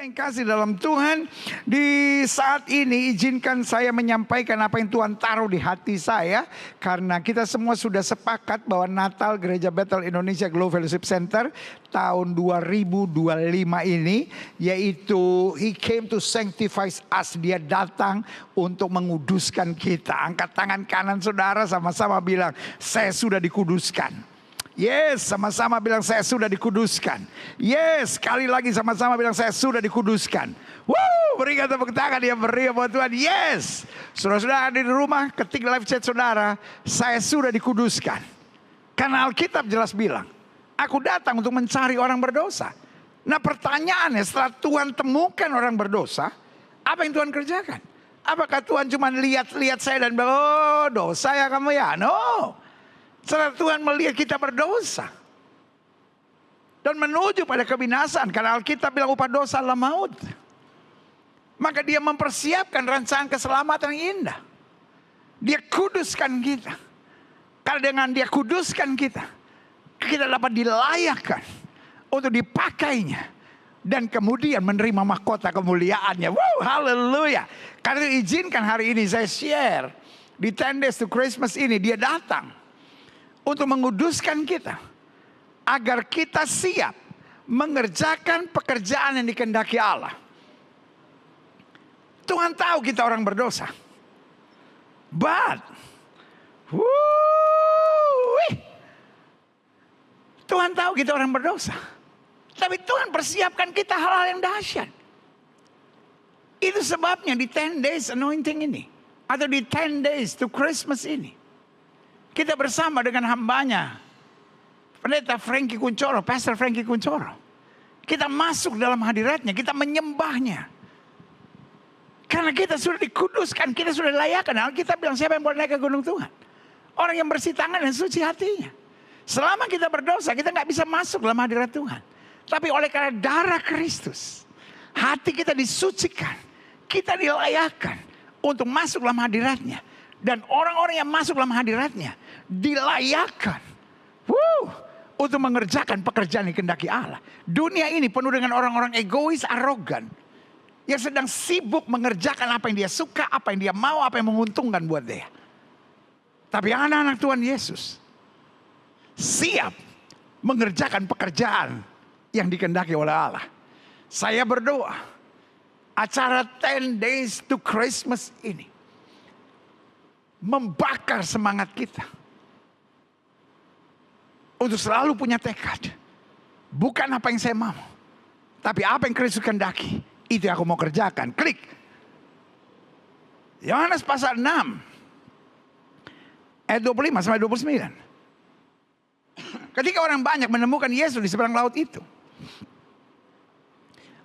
Saudara yang kasih dalam Tuhan, di saat ini izinkan saya menyampaikan apa yang Tuhan taruh di hati saya. Karena kita semua sudah sepakat bahwa Natal Gereja Bethel Indonesia Global Fellowship Center tahun 2025 ini, yaitu He came to sanctify us. Dia datang untuk menguduskan kita. Angkat tangan kanan saudara, sama-sama bilang, saya sudah dikuduskan. Yes, sama-sama bilang saya sudah dikuduskan. Yes, sekali lagi sama-sama bilang saya sudah dikuduskan. Woo, berikan tepuk tangan yang meriah buat Tuhan. Yes, saudara-saudara di rumah, ketik live chat saudara, saya sudah dikuduskan. Karena Alkitab jelas bilang, aku datang untuk mencari orang berdosa. Nah pertanyaannya, setelah Tuhan temukan orang berdosa, apa yang Tuhan kerjakan? Apakah Tuhan cuma lihat-lihat saya dan bilang, oh dosa ya kamu ya? No. Setelah Tuhan melihat kita berdosa dan menuju pada kebinasaan, karena Alkitab bilang upah dosa adalah maut, maka dia mempersiapkan rancangan keselamatan yang indah. Dia kuduskan kita. Karena dengan dia kuduskan kita, kita dapat dilayakkan untuk dipakainya dan kemudian menerima mahkota kemuliaannya. Wow, haleluya. Karena itu izinkan hari ini saya share di 10 Days to Christmas ini, dia datang untuk menguduskan kita, agar kita siap mengerjakan pekerjaan yang dikehendaki Allah. Tuhan tahu kita orang berdosa. But, Tuhan tahu kita orang berdosa. Tapi Tuhan persiapkan kita hal-hal yang dahsyat. Itu sebabnya di 10 Days Anointing ini, atau di 10 Days to Christmas ini, kita bersama dengan hambanya, Pendeta Frankie Kuncoro, Pastor Frankie Kuncoro. Kita masuk dalam hadiratnya, kita menyembahnya. Karena kita sudah dikuduskan, kita sudah dilayakkan. Alkitab bilang siapa yang boleh naik ke gunung Tuhan? Orang yang bersih tangan dan suci hatinya. Selama kita berdosa, kita gak bisa masuk dalam hadirat Tuhan. Tapi oleh karena darah Kristus, hati kita disucikan, kita dilayakkan untuk masuk dalam hadiratnya. Dan orang-orang yang masuk dalam hadiratnya dilayakkan untuk mengerjakan pekerjaan yang dikehendaki Allah. Dunia ini penuh dengan orang-orang egois, arogan, yang sedang sibuk mengerjakan apa yang dia suka, apa yang dia mau, apa yang menguntungkan buat dia. Tapi anak-anak Tuhan Yesus siap mengerjakan pekerjaan yang dikehendaki oleh Allah. Saya berdoa acara 10 Days to Christmas ini membakar semangat kita untuk selalu punya tekad. Bukan apa yang saya mau, tapi apa yang Kristus kehendaki, itu yang aku mau kerjakan. Klik Yohanes pasal 6 ayat 25 sampai 29. Ketika orang banyak menemukan Yesus di seberang laut itu,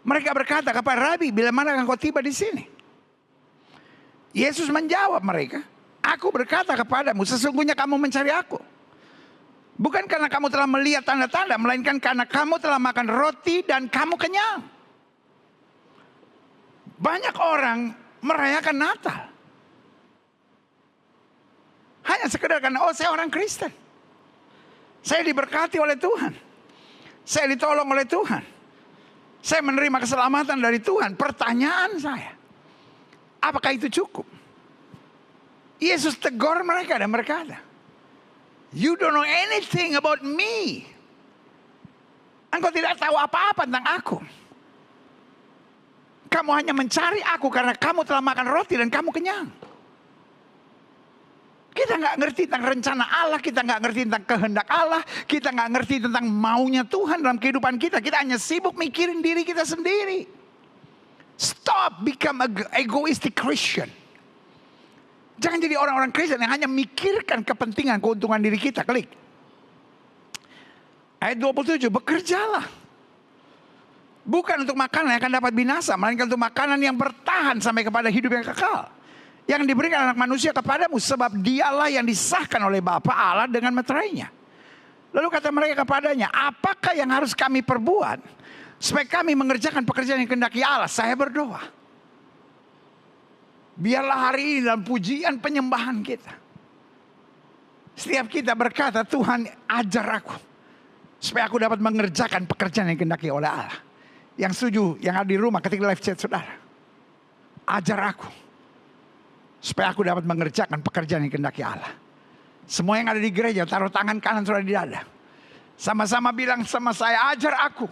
mereka berkata kepada Rabi, bila mana engkau tiba di sini? Yesus menjawab mereka, aku berkata kepadamu, sesungguhnya kamu mencari aku. Bukan karena kamu telah melihat tanda-tanda, melainkan karena kamu telah makan roti dan kamu kenyang. Banyak orang merayakan Natal hanya sekedar karena, oh saya orang Kristen, saya diberkati oleh Tuhan, saya ditolong oleh Tuhan, saya menerima keselamatan dari Tuhan. Pertanyaan saya, apakah itu cukup? Yesus tegur mereka dan berkata, you don't know anything about me. Engkau tidak tahu apa-apa tentang aku. Kamu hanya mencari aku karena kamu telah makan roti dan kamu kenyang. Kita gak ngerti tentang rencana Allah, kita gak ngerti tentang kehendak Allah, kita gak ngerti tentang maunya Tuhan dalam kehidupan kita. Kita hanya sibuk mikirin diri kita sendiri. Stop become an egoistic Christian. Jangan jadi orang-orang Kristen yang hanya mikirkan kepentingan, keuntungan diri kita. Klik ayat 27, bekerjalah bukan untuk makanan yang akan dapat binasa, melainkan untuk makanan yang bertahan sampai kepada hidup yang kekal, yang diberikan anak manusia kepadamu, sebab dialah yang disahkan oleh Bapa Allah dengan meterainya. Lalu kata mereka kepadanya, apakah yang harus kami perbuat supaya kami mengerjakan pekerjaan yang dikehendaki Allah? Saya berdoa, biarlah hari ini dalam pujian penyembahan kita, setiap kita berkata, Tuhan ajar aku supaya aku dapat mengerjakan pekerjaan yang dikehendaki oleh Allah. yang setuju, yang ada di rumah ketika live chat saudara. Ajar aku. Supaya aku dapat mengerjakan pekerjaan yang kehendaki Allah. Semua yang ada di gereja, taruh tangan kanan saudara di dada. Sama-sama bilang sama saya, ajar aku.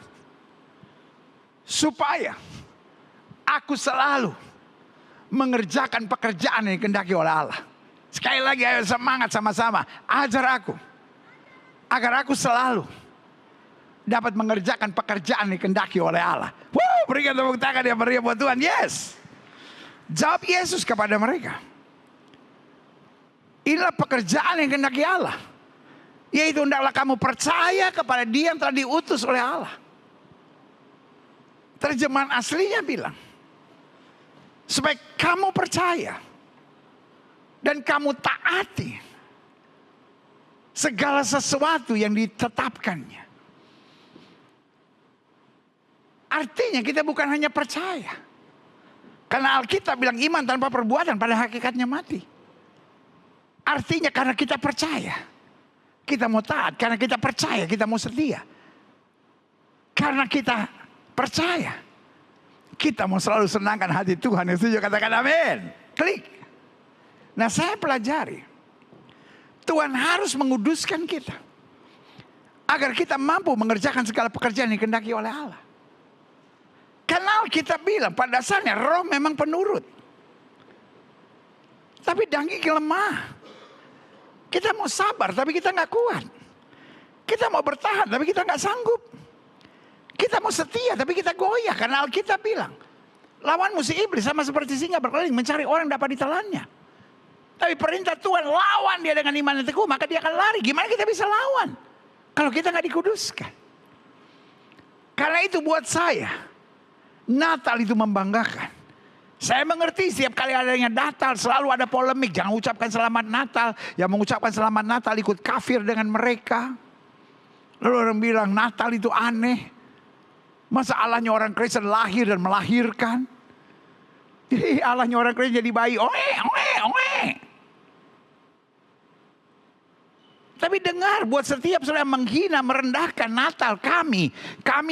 Supaya aku selalu mengerjakan pekerjaan yang dikehendaki oleh Allah. Sekali lagi ayo semangat sama-sama. Ajar aku. Agar aku selalu dapat mengerjakan pekerjaan yang dikehendaki oleh Allah. Berikan tepuk tangan yang meriah buat Tuhan. Yes. Jawab Yesus kepada mereka. Inilah pekerjaan yang dikehendaki Allah. Yaitu hendaklah kamu percaya kepada Dia yang telah diutus oleh Allah. Terjemahan aslinya bilang. Supaya kamu percaya. Dan kamu taati. Segala sesuatu yang ditetapkannya. Artinya kita bukan hanya percaya. Karena Alkitab bilang iman tanpa perbuatan pada hakikatnya mati. Artinya karena kita percaya. Kita mau taat. Karena kita percaya kita mau setia. Karena kita percaya. Kita mau selalu senangkan hati Tuhan. Yang setuju katakan amin. Klik. Nah saya pelajari. Tuhan harus menguduskan kita. Agar kita mampu mengerjakan segala pekerjaan yang dikehendaki oleh Allah. Karena kita bilang pada dasarnya roh memang penurut. Tapi daging lemah. Kita mau sabar tapi kita nggak kuat. Kita mau bertahan tapi kita nggak sanggup. Kita mau setia tapi kita goyah. Karena Alkitab bilang. Lawanmu si iblis sama seperti singa berkeliling mencari orang dapat ditelannya. Tapi perintah Tuhan lawan dia dengan iman yang teguh. Maka dia akan lari. Gimana kita bisa lawan? Kalau kita nggak dikuduskan. Karena itu buat saya. Natal itu membanggakan. Saya mengerti setiap kali adanya Natal selalu ada polemik. Jangan ucapkan selamat Natal. Yang mengucapkan selamat Natal ikut kafir dengan mereka. Lalu orang bilang Natal itu aneh. Masa Allahnya orang Kristen lahir dan melahirkan. Jadi Allahnya orang Kristen jadi bayi. Tapi dengar, buat setiap saudara menghina, merendahkan Natal kami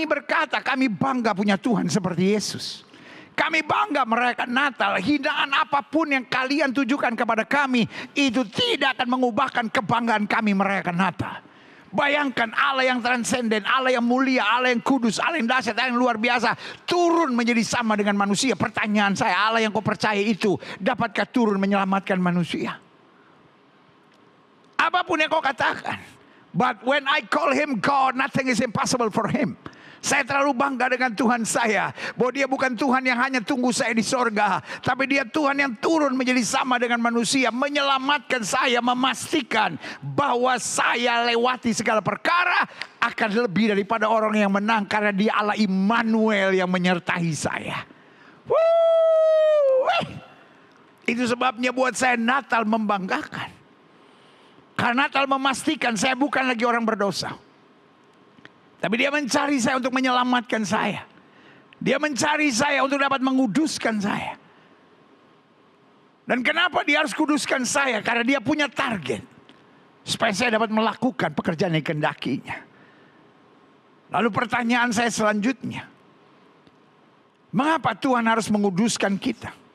berkata, kami bangga punya Tuhan seperti Yesus. Kami bangga merayakan Natal. Hinaan apapun yang kalian tujukan kepada kami, itu tidak akan mengubahkan kebanggaan kami merayakan Natal. Bayangkan Allah yang transenden, Allah yang mulia, Allah yang kudus, Allah yang dahsyat, Allah yang luar biasa, turun menjadi sama dengan manusia. Pertanyaan saya, Allah yang kau percaya itu, dapatkah turun menyelamatkan manusia? Apapun yang kau katakan. But when I call him God, nothing is impossible for him. Saya terlalu bangga dengan Tuhan saya. Bahwa dia bukan Tuhan yang hanya tunggu saya di sorga. Tapi dia Tuhan yang turun menjadi sama dengan manusia. Menyelamatkan saya, memastikan bahwa saya lewati segala perkara. Akan lebih daripada orang yang menang. Karena dia Allah Immanuel yang menyertai saya. Itu sebabnya buat saya Natal membanggakan. Karena Natal memastikan saya bukan lagi orang berdosa. Tapi dia mencari saya untuk menyelamatkan saya. Dia mencari saya untuk dapat menguduskan saya. Dan kenapa dia harus kuduskan saya? Karena dia punya target. Supaya saya dapat melakukan pekerjaan yang dikehendakinya. Lalu pertanyaan saya selanjutnya. Mengapa Tuhan harus menguduskan kita?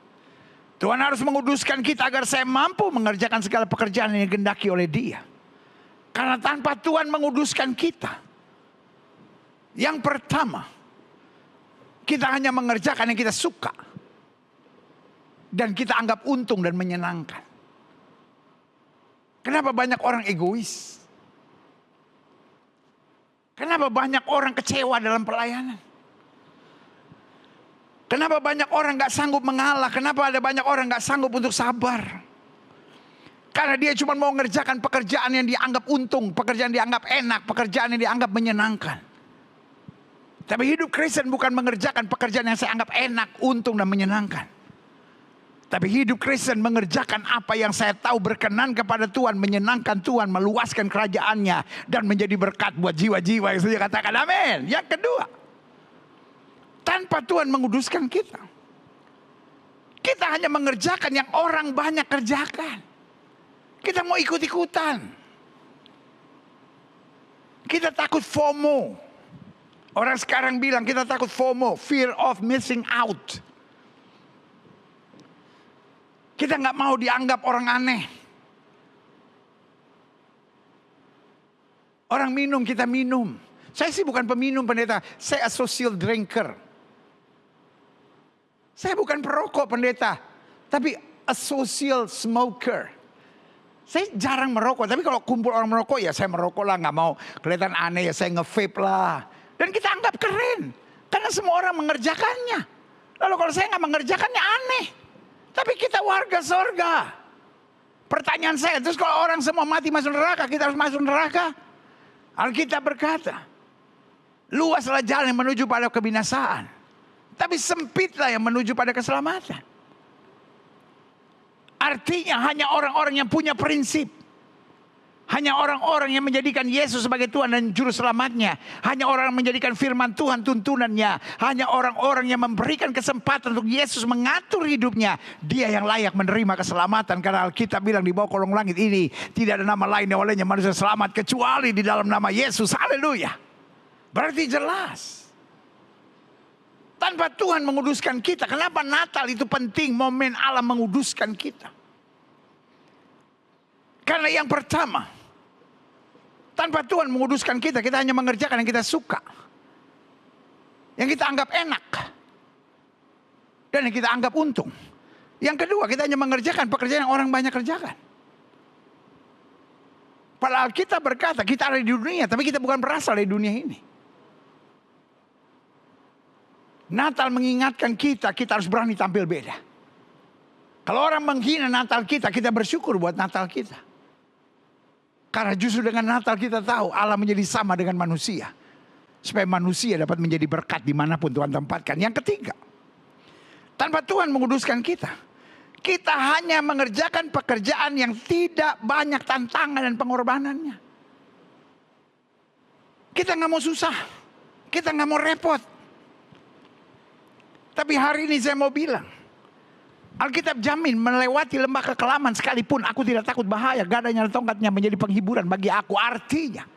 Tuhan harus menguduskan kita agar saya mampu mengerjakan segala pekerjaan yang dikehendaki oleh Dia. Karena tanpa Tuhan menguduskan kita, yang pertama, kita hanya mengerjakan yang kita suka. Dan kita anggap untung dan menyenangkan. Kenapa banyak orang egois? Kenapa banyak orang kecewa dalam pelayanan? Kenapa banyak orang gak sanggup mengalah? Kenapa ada banyak orang gak sanggup untuk sabar? Karena dia cuma mau mengerjakan pekerjaan yang dianggap untung, pekerjaan yang dianggap enak, pekerjaan yang dianggap menyenangkan. Tapi hidup Kristen bukan mengerjakan pekerjaan yang saya anggap enak, untung dan menyenangkan. Tapi hidup Kristen mengerjakan apa yang saya tahu berkenan kepada Tuhan, menyenangkan Tuhan, meluaskan kerajaannya, dan menjadi berkat buat jiwa-jiwa yang saya katakan amin. Yang kedua, tanpa Tuhan menguduskan kita, kita hanya mengerjakan yang orang banyak kerjakan. Kita mau ikut-ikutan. Kita takut FOMO. Orang sekarang bilang kita takut FOMO, fear of missing out. Kita nggak mau dianggap orang aneh. Orang minum, kita minum. Saya sih bukan peminum, pendeta. Saya a social drinker. Saya bukan perokok, pendeta. Tapi a social smoker. Saya jarang merokok. Tapi kalau kumpul orang merokok, ya saya merokok lah. Nggak mau kelihatan aneh, ya saya nge-vape lah. Dan kita anggap keren. Karena semua orang mengerjakannya. Lalu kalau saya nggak mengerjakannya, aneh. Tapi kita warga sorga. Pertanyaan saya, terus kalau orang semua mati masuk neraka, kita harus masuk neraka? Alkitab berkata, luaslah jalan yang menuju pada kebinasaan, tapi sempitlah yang menuju pada keselamatan. Artinya hanya orang-orang yang punya prinsip, hanya orang-orang yang menjadikan Yesus sebagai Tuhan dan Juru Selamatnya, hanya orang yang menjadikan firman Tuhan tuntunannya, hanya orang-orang yang memberikan kesempatan untuk Yesus mengatur hidupnya, dia yang layak menerima keselamatan. Karena Alkitab bilang di bawah kolong langit ini tidak ada nama lain yang olehnya manusia selamat kecuali di dalam nama Yesus. Haleluya. Berarti jelas, tanpa Tuhan menguduskan kita. Kenapa Natal itu penting, momen Allah menguduskan kita? Karena yang pertama, tanpa Tuhan menguduskan kita, kita hanya mengerjakan yang kita suka, yang kita anggap enak, dan yang kita anggap untung. Yang kedua, kita hanya mengerjakan pekerjaan yang orang banyak kerjakan. Padahal kita berkata kita ada di dunia, tapi kita bukan berasal dari dunia ini. Natal mengingatkan kita, kita harus berani tampil beda. Kalau orang menghina Natal kita, kita bersyukur buat Natal kita. Karena justru dengan Natal kita tahu Allah menjadi sama dengan manusia. Supaya manusia dapat menjadi berkat dimanapun Tuhan tempatkan. Yang ketiga, tanpa Tuhan menguduskan kita, kita hanya mengerjakan pekerjaan yang tidak banyak tantangan dan pengorbanannya. Kita nggak mau susah, kita nggak mau repot. Tapi hari ini saya mau bilang, Alkitab jamin melewati lembah kekelaman sekalipun aku tidak takut bahaya. Gadanya dan tongkatnya menjadi penghiburan bagi aku. Artinya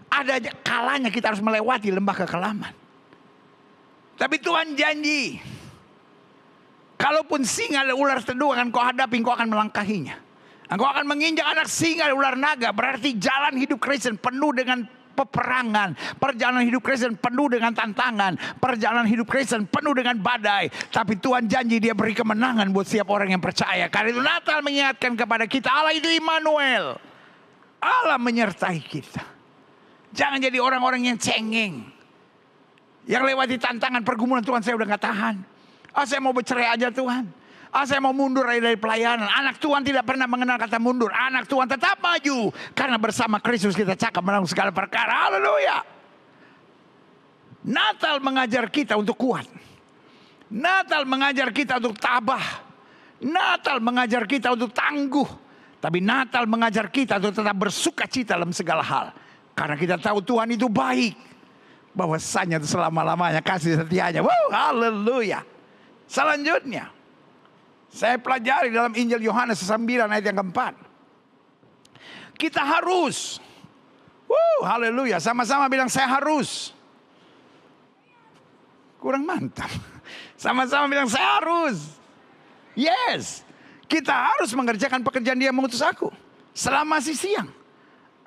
ada kalanya kita harus melewati lembah kekelaman. Tapi Tuhan janji, kalaupun singa dan ular tedung akan kau hadapi, kau akan melangkahinya. Engkau akan menginjak anak singa dan ular naga. Berarti jalan hidup Kristen penuh dengan peperangan. Perjalanan hidup Kristen penuh dengan tantangan. Perjalanan hidup Kristen penuh dengan badai. Tapi Tuhan janji dia beri kemenangan buat setiap orang yang percaya. Karena itu Natal mengingatkan kepada kita, Allah itu Immanuel. Allah menyertai kita. Jangan jadi orang-orang yang cengeng, yang lewati tantangan pergumulan. Tuhan, saya udah gak tahan. Saya mau bercerai aja Tuhan. Saya mau mundur dari pelayanan. Anak Tuhan tidak pernah mengenal kata mundur. Anak Tuhan tetap maju. Karena bersama Kristus kita cakap menanggung segala perkara. Haleluya. Natal mengajar kita untuk kuat. Natal mengajar kita untuk tabah. Natal mengajar kita untuk tangguh. Tapi Natal mengajar kita untuk tetap bersuka cita dalam segala hal. Karena kita tahu Tuhan itu baik. Bahwasanya itu selama-lamanya kasih setianya. Wow, haleluya. Selanjutnya, saya pelajari dalam Injil Yohanes 9 ayat yang keempat. Kita harus, haleluya, sama-sama bilang saya harus. Kurang mantap. Sama-sama bilang saya harus. Yes, kita harus mengerjakan pekerjaan Dia mengutus aku. Selama masih siang,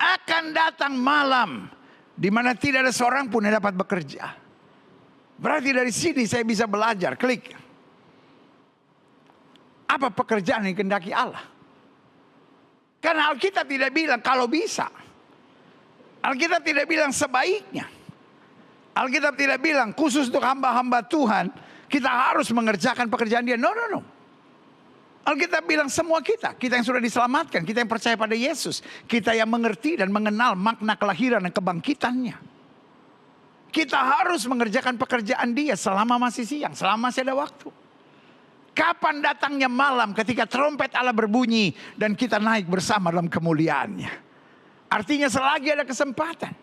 akan datang malam di mana tidak ada seorang pun yang dapat bekerja. Berarti dari sini saya bisa belajar. Klik. Apa pekerjaan yang kehendaki Allah? Karena Alkitab tidak bilang kalau bisa. Alkitab tidak bilang sebaiknya. Alkitab tidak bilang khusus untuk hamba-hamba Tuhan kita harus mengerjakan pekerjaan Dia. No. Alkitab bilang semua kita yang sudah diselamatkan, kita yang percaya pada Yesus, kita yang mengerti dan mengenal makna kelahiran dan kebangkitannya. Kita harus mengerjakan pekerjaan Dia selama masih siang, selama masih ada waktu. Kapan datangnya malam ketika trompet Allah berbunyi dan kita naik bersama dalam kemuliaannya. Artinya selagi ada kesempatan.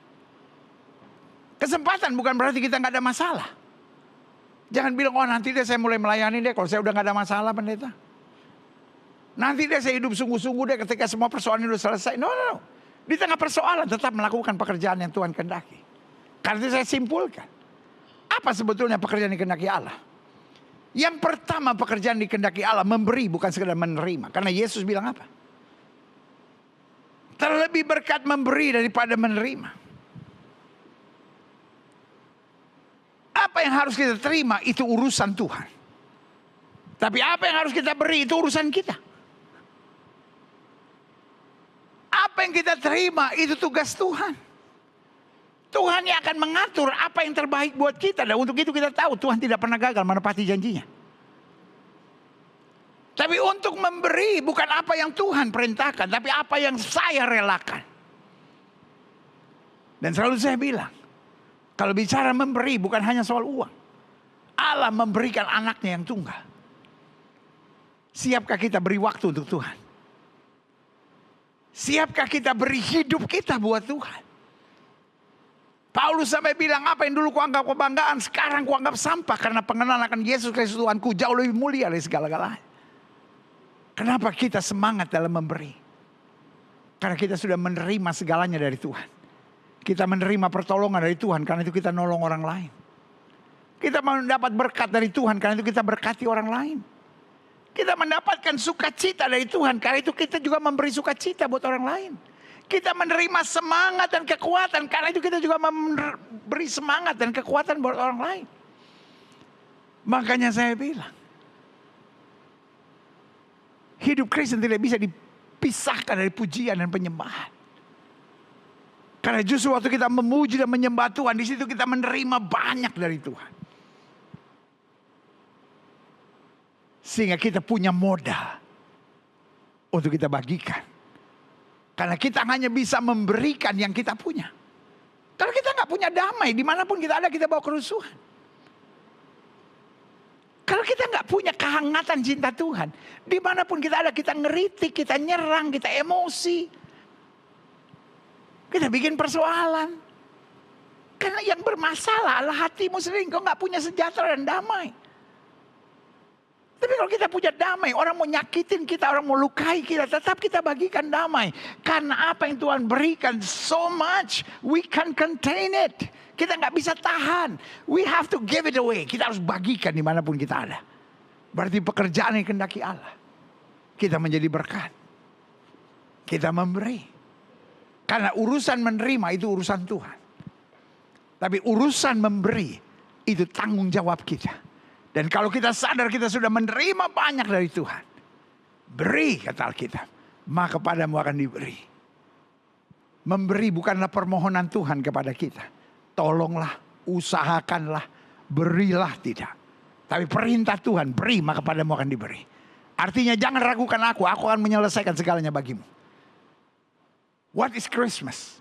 Kesempatan bukan berarti kita nggak ada masalah. Jangan bilang, oh nanti deh saya mulai melayani deh kalau saya udah nggak ada masalah pendeta. Nanti deh saya hidup sungguh-sungguh deh ketika semua persoalan itu selesai. No. Di tengah persoalan tetap melakukan pekerjaan yang Tuhan kehendaki. Karena itu saya simpulkan. Apa sebetulnya pekerjaan dikehendaki Allah? Yang pertama pekerjaan dikehendaki Allah memberi, bukan sekedar menerima. Karena Yesus bilang apa? Terlebih berkat memberi daripada menerima. Apa yang harus kita terima itu urusan Tuhan. Tapi apa yang harus kita beri itu urusan kita. Apa yang kita terima itu tugas Tuhan. Tuhan yang akan mengatur apa yang terbaik buat kita. Dan untuk itu kita tahu Tuhan tidak pernah gagal menepati janjinya. Tapi untuk memberi bukan apa yang Tuhan perintahkan, tapi apa yang saya relakan. Dan selalu saya bilang, kalau bicara memberi bukan hanya soal uang. Allah memberikan anaknya yang tunggal. Siapkah kita beri waktu untuk Tuhan? Siapkah kita beri hidup kita buat Tuhan? Paulus sampai bilang, apa yang dulu kuanggap kebanggaan, sekarang kuanggap sampah. Karena pengenalan akan Yesus Kristus Tuhanku jauh lebih mulia dari segala-galanya. Kenapa kita semangat dalam memberi? Karena kita sudah menerima segalanya dari Tuhan. Kita menerima pertolongan dari Tuhan, karena itu kita nolong orang lain. Kita mendapat berkat dari Tuhan, karena itu kita berkati orang lain. Kita mendapatkan sukacita dari Tuhan, karena itu kita juga memberi sukacita buat orang lain. Kita menerima semangat dan kekuatan, karena itu kita juga memberi semangat dan kekuatan buat orang lain. Makanya saya bilang, hidup Kristen tidak bisa dipisahkan dari pujian dan penyembahan. Karena justru waktu kita memuji dan menyembah Tuhan, di situ kita menerima banyak dari Tuhan. Sehingga kita punya modal untuk kita bagikan. Karena kita hanya bisa memberikan yang kita punya. Karena kita nggak punya damai, dimanapun kita ada kita bawa kerusuhan. Kalau kita nggak punya kehangatan cinta Tuhan, dimanapun kita ada kita ngeritik, kita nyerang, kita emosi, kita bikin persoalan. Karena yang bermasalah adalah hatimu sendiri, kau nggak punya sejahtera dan damai. Tapi kalau kita punya damai, orang mau nyakitin kita, orang mau lukai kita, tetap kita bagikan damai. Karena apa yang Tuhan berikan so much, we can contain it. Kita nggak bisa tahan. We have to give it away. Kita harus bagikan dimanapun kita ada. Berarti pekerjaan yang kehendaki Allah. Kita menjadi berkat. Kita memberi. Karena urusan menerima itu urusan Tuhan. Tapi urusan memberi itu tanggung jawab kita. Dan kalau kita sadar kita sudah menerima banyak dari Tuhan. Beri, kata Alkitab, maka kepadamu akan diberi. Memberi bukanlah permohonan Tuhan kepada kita. Tolonglah, usahakanlah, berilah, tidak. Tapi perintah Tuhan, beri maka kepadamu akan diberi. Artinya jangan ragukan aku akan menyelesaikan segalanya bagimu. What is Christmas?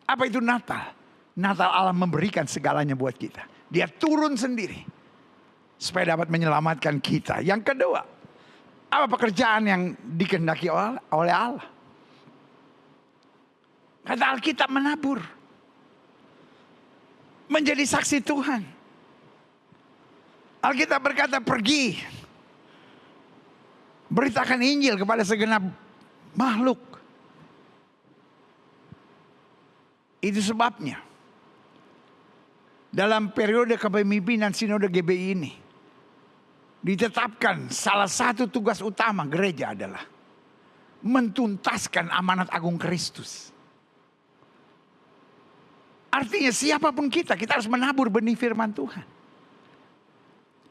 Apa itu Natal? Natal Allah memberikan segalanya buat kita. Dia turun sendiri. Supaya dapat menyelamatkan kita. Yang kedua, apa pekerjaan yang dikehendaki oleh Allah? Kata Alkitab menabur. Menjadi saksi Tuhan. Alkitab berkata pergi. Beritakan Injil kepada segenap makhluk. Itu sebabnya. Dalam periode kepemimpinan Sinode GBI ini. Ditetapkan salah satu tugas utama gereja adalah mentuntaskan amanat agung Kristus. Artinya siapapun kita harus menabur benih firman Tuhan.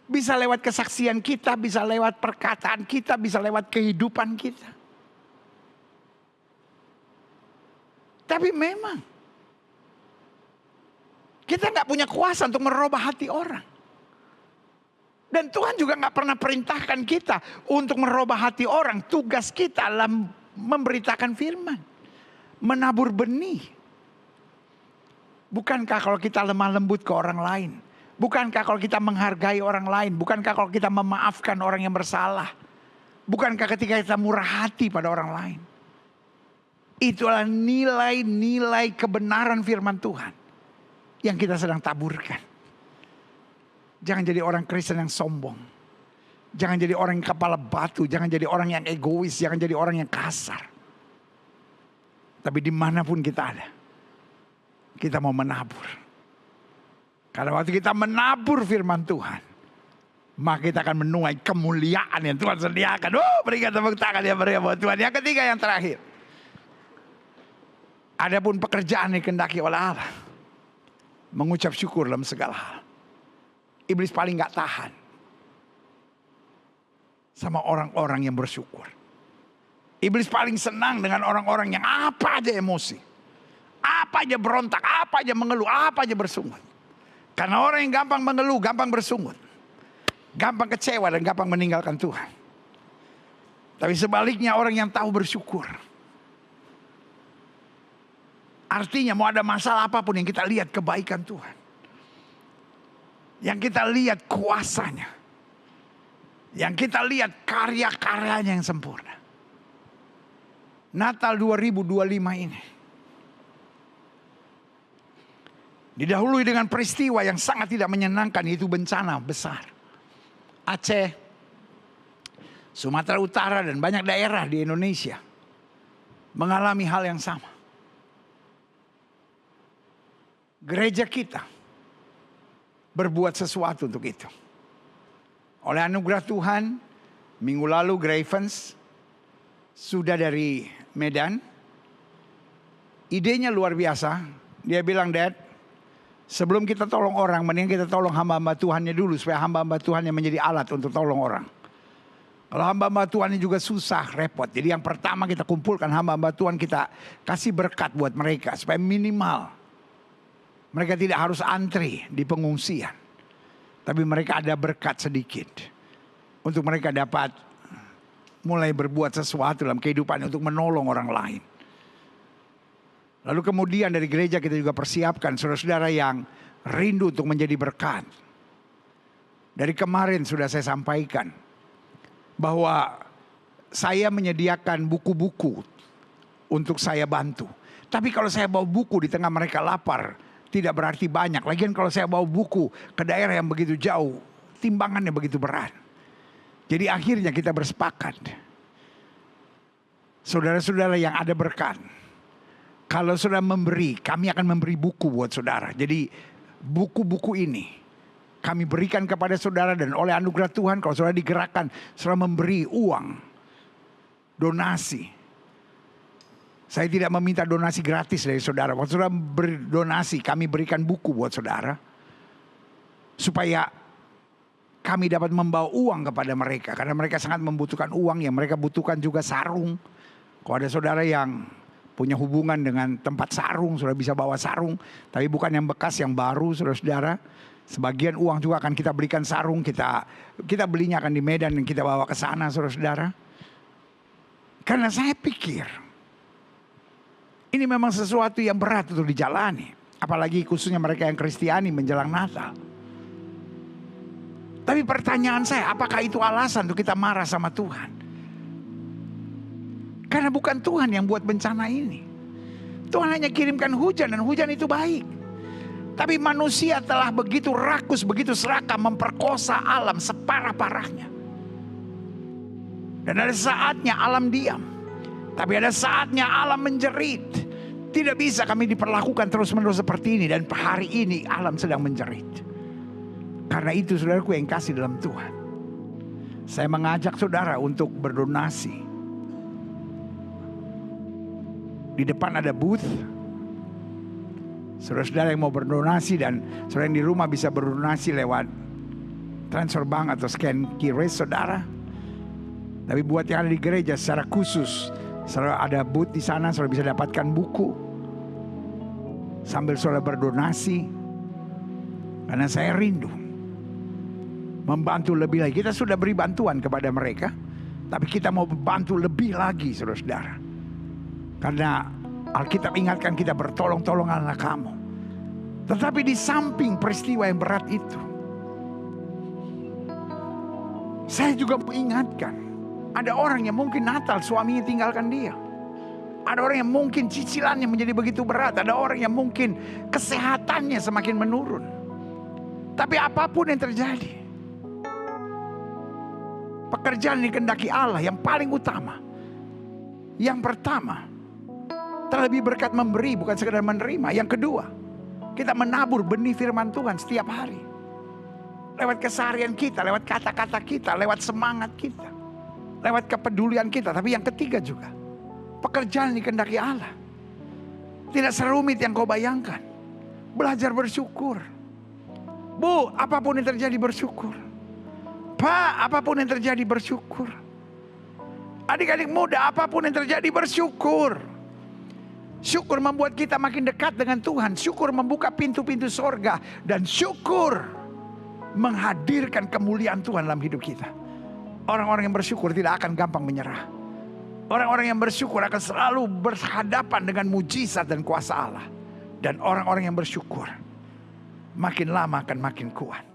Bisa lewat kesaksian kita, bisa lewat perkataan kita, bisa lewat kehidupan kita. Tapi memang kita nggak punya kuasa untuk merubah hati orang. Dan Tuhan juga gak pernah perintahkan kita untuk merubah hati orang. Tugas kita adalah memberitakan firman. Menabur benih. Bukankah kalau kita lemah lembut ke orang lain? Bukankah kalau kita menghargai orang lain? Bukankah kalau kita memaafkan orang yang bersalah? Bukankah ketika kita murah hati pada orang lain? Itulah nilai-nilai kebenaran firman Tuhan. Yang kita sedang taburkan. Jangan jadi orang Kristen yang sombong. Jangan jadi orang yang kepala batu. Jangan jadi orang yang egois. Jangan jadi orang yang kasar. Tapi dimanapun kita ada. Kita mau menabur. Karena waktu kita menabur firman Tuhan, maka kita akan menuai kemuliaan yang Tuhan sediakan. Oh, berikan tepuk tangan ya berikan buat Tuhan. Yang ketiga, yang terakhir. Adapun pekerjaan yang dikehendaki oleh Allah, mengucap syukur dalam segala hal. Iblis paling gak tahan sama orang-orang yang bersyukur. Iblis paling senang dengan orang-orang yang apa aja emosi, apa aja berontak, apa aja mengeluh, apa aja bersungut. Karena orang yang gampang mengeluh, gampang bersungut, gampang kecewa dan gampang meninggalkan Tuhan. Tapi sebaliknya orang yang tahu bersyukur, artinya mau ada masalah apapun yang kita lihat kebaikan Tuhan, yang kita lihat kuasanya, yang kita lihat karya-karyanya yang sempurna. Natal 2025 ini didahului dengan peristiwa yang sangat tidak menyenangkan, yaitu bencana besar. Aceh, Sumatera Utara dan banyak daerah di Indonesia mengalami hal yang sama. Gereja kita berbuat sesuatu untuk itu. Oleh anugerah Tuhan, minggu lalu Gravens sudah dari Medan. Idenya luar biasa. Dia bilang, Dad, sebelum kita tolong orang, mending kita tolong hamba-hamba Tuhannya dulu, supaya hamba-hamba Tuhannya menjadi alat untuk tolong orang. Kalau hamba-hamba Tuhannya juga susah, repot. Jadi yang pertama kita kumpulkan hamba-hamba Tuhan, kita kasih berkat buat mereka, supaya minimal mereka tidak harus antri di pengungsian, tapi mereka ada berkat sedikit untuk mereka dapat mulai berbuat sesuatu dalam kehidupan untuk menolong orang lain. Lalu kemudian dari gereja kita juga persiapkan saudara-saudara yang rindu untuk menjadi berkat. Dari kemarin sudah saya sampaikan bahwa saya menyediakan buku-buku untuk saya bantu. Tapi kalau saya bawa buku di tengah mereka lapar, tidak berarti banyak. Lagian kalau saya bawa buku ke daerah yang begitu jauh, timbangannya begitu berat. Jadi akhirnya kita bersepakat, saudara-saudara yang ada berkat, kalau saudara memberi, kami akan memberi buku buat saudara. Jadi buku-buku ini kami berikan kepada saudara, dan oleh anugerah Tuhan kalau saudara digerakkan, saudara memberi uang, donasi. Saya tidak meminta donasi gratis dari saudara. Waktu saudara berdonasi, kami berikan buku buat saudara, supaya kami dapat membawa uang kepada mereka. Karena mereka sangat membutuhkan uang. Yang mereka butuhkan juga sarung. Kalau ada saudara yang punya hubungan dengan tempat sarung, saudara bisa bawa sarung. Tapi bukan yang bekas, yang baru, saudara-saudara. Sebagian uang juga akan kita belikan sarung. Kita belinya akan di Medan dan kita bawa ke sana, saudara-saudara. Karena saya pikir ini memang sesuatu yang berat untuk dijalani. Apalagi khususnya mereka yang Kristiani menjelang Natal. Tapi pertanyaan saya, apakah itu alasan untuk kita marah sama Tuhan? Karena bukan Tuhan yang buat bencana ini. Tuhan hanya kirimkan hujan, dan hujan itu baik. Tapi manusia telah begitu rakus, begitu serakah, memperkosa alam separah-parahnya. Dan ada saatnya alam diam, tapi ada saatnya alam menjerit. Tidak bisa kami diperlakukan terus-menerus seperti ini. Dan hari ini alam sedang menjerit. Karena itu saudaraku yang kasih dalam Tuhan, saya mengajak saudara untuk berdonasi. Di depan ada booth. Saudara-saudara yang mau berdonasi, dan saudara yang di rumah bisa berdonasi lewat transfer bank atau scan QRIS saudara. Tapi buat yang ada di gereja secara khusus, saudara ada booth di sana, saudara bisa dapatkan buku sambil saudara berdonasi. Karena saya rindu membantu lebih lagi. Kita sudah beri bantuan kepada mereka, tapi kita mau bantu lebih lagi, saudara-saudara. Karena Alkitab ingatkan kita bertolong-tolonganlah kamu. Tetapi di samping peristiwa yang berat itu, saya juga mengingatkan, ada orang yang mungkin Natal suaminya tinggalkan dia. Ada orang yang mungkin cicilannya menjadi begitu berat. Ada orang yang mungkin kesehatannya semakin menurun. Tapi apapun yang terjadi, pekerjaan yang dikehendaki Allah yang paling utama, yang pertama, terlebih berkat memberi, bukan sekedar menerima. Yang kedua, Kita menabur benih firman Tuhan setiap hari. Lewat keseharian kita, lewat kata-kata kita, lewat semangat kita. Lewat kepedulian kita. Tapi yang ketiga juga, pekerjaan dikehendaki Allah. Tidak serumit yang kau bayangkan. Belajar bersyukur. Bu, apapun yang terjadi bersyukur. Pak, apapun yang terjadi bersyukur. Adik-adik muda, apapun yang terjadi bersyukur. Syukur membuat kita makin dekat dengan Tuhan. Syukur membuka pintu-pintu sorga. Dan syukur menghadirkan kemuliaan Tuhan dalam hidup kita. Orang-orang yang bersyukur tidak akan gampang menyerah. Orang-orang yang bersyukur akan selalu berhadapan dengan mujizat dan kuasa Allah. Dan orang-orang yang bersyukur makin lama akan makin kuat.